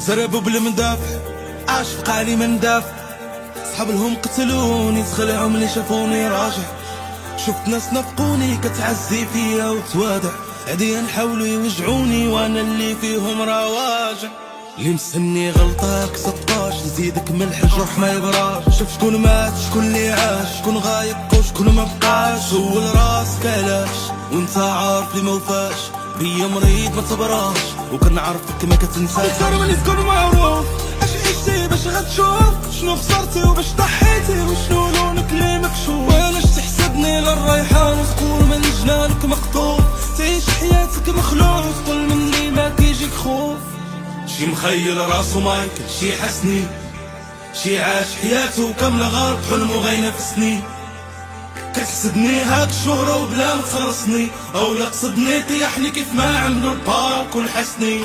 زربوا بالمدافع عاش بقالي من دافع. صحاب لهم قتلوني تخلعهم اللي شافوني راجع. شفت ناس نفقوني كتعزي فيا وتوادع. عادي نحاولوا يوجعوني وانا اللي فيهم رواجع. اللي مستني غلطاك 16 نزيدك ملح الجرح ما يبراش. شوف شكون مات شكون اللي عاش شكون غايب وشكون ما بقاش. سول راسك علاش وانت عارف لي ما وفاش. بيا مريض ما تبراش وكنعرفك ما كتنساش. اكثر من تكون معروف اش عشتي باش غتشوف شنو خسرتي وباش ضحيتي وشنو لونك اللي مكشوف. وعلاش تحسبني للريحان وتقول من جنانك مقطوف. تعيش حياتك مخلوف طول مني ما كيجيك خوف. شي مخيل راسو مايكل شي حسني شي عاش حياته كاملة غلط حلمو غاينة في سنين. كتحسدني هاك الشهرة وبلا ما تخلصني او لا قصدني طيحني كيف ما عملو البارك والحسني.